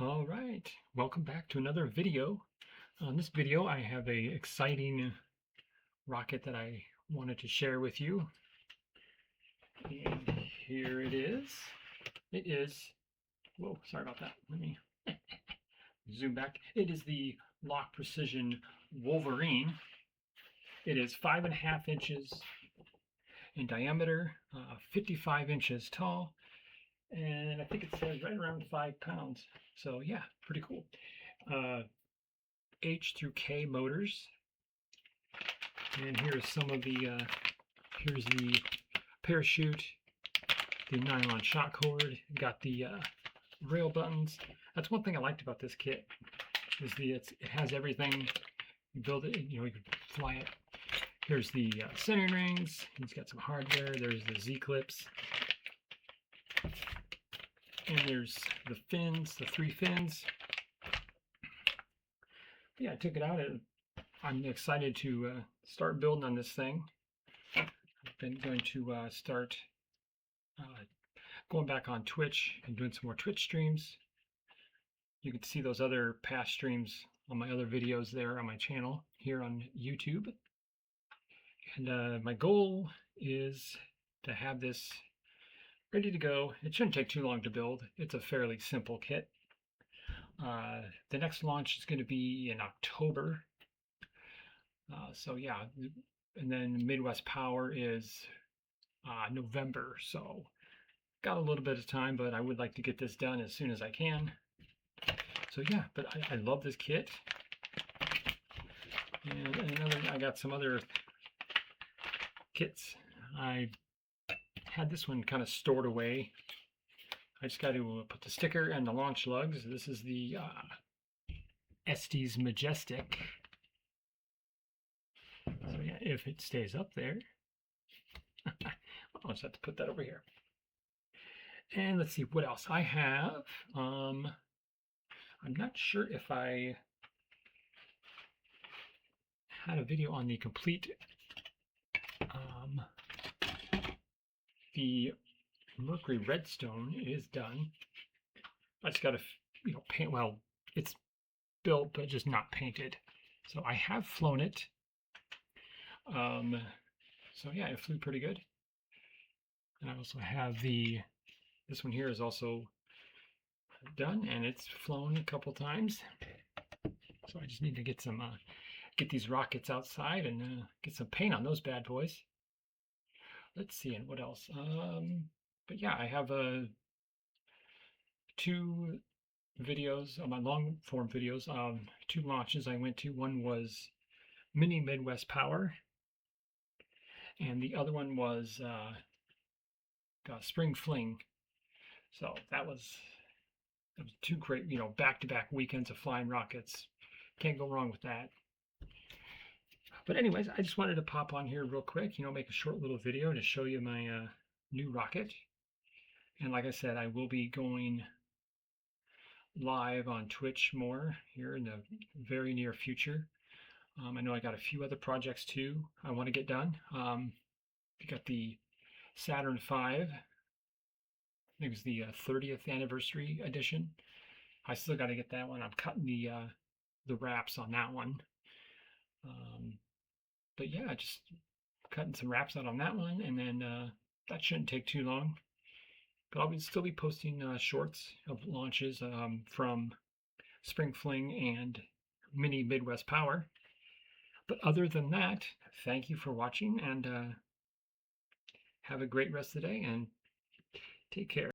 All right, welcome back to another video. On this video, I have a exciting rocket that I wanted to share with you. And here it is. It is, whoa, sorry about that. Let me zoom back. It is the Lock Precision Wolverine. It is 5.5 inches in diameter, 55 inches tall, and I think it says right around 5 pounds. So yeah, pretty cool. H through K motors, and here's some of the here's the parachute, the nylon shock cord, got the rail buttons. That's one thing I liked about this kit, is it has everything. You build it, you can fly it. Here's the centering rings. He's got some hardware. There's the Z-clips, and there's the fins, the 3 fins. Yeah, I took it out. I'm excited to start building on this thing. I've been going to start going back on Twitch and doing some more Twitch streams. You can see those other past streams on my other videos there on my channel here on YouTube. And my goal is to have this ready to go. It shouldn't take too long to build. It's a fairly simple kit. The next launch is going to be in October. So yeah, and then Midwest Power is November. So got a little bit of time, but I would like to get this done as soon as I can. So yeah, but I love this kit. And I got some other kits. I had this one kind of stored away. I just got to put the sticker and the launch lugs. This is the Estes Majestic. So yeah, if it stays up there, I'll just have to put that over here. And let's see what else I have. I'm not sure if I had a video on the complete the Mercury Redstone is done. I just got to, paint. Well, it's built, but just not painted. So I have flown it. So yeah, it flew pretty good. And I also have this one here is also done, and it's flown a couple times. So I just need to get some, get these rockets outside and get some paint on those bad boys. Let's see, and what else? But yeah, I have 2 videos on my long form videos. 2 launches I went to. One was Mini Midwest Power, and the other one was Spring Fling. So that was 2 great, back-to-back weekends of flying rockets. Can't go wrong with that. But anyways, I just wanted to pop on here real quick, make a short little video to show you my new rocket. And like I said, I will be going live on Twitch more here in the very near future. I know I got a few other projects too I want to get done. We got the Saturn V. It was the 30th anniversary edition. I still got to get that one. I'm cutting the wraps on that one. But yeah, just cutting some wraps out on that one, and then that shouldn't take too long. But I'll still be posting shorts of launches from Spring Fling and Mini Midwest Power. But other than that, thank you for watching, and have a great rest of the day, and take care.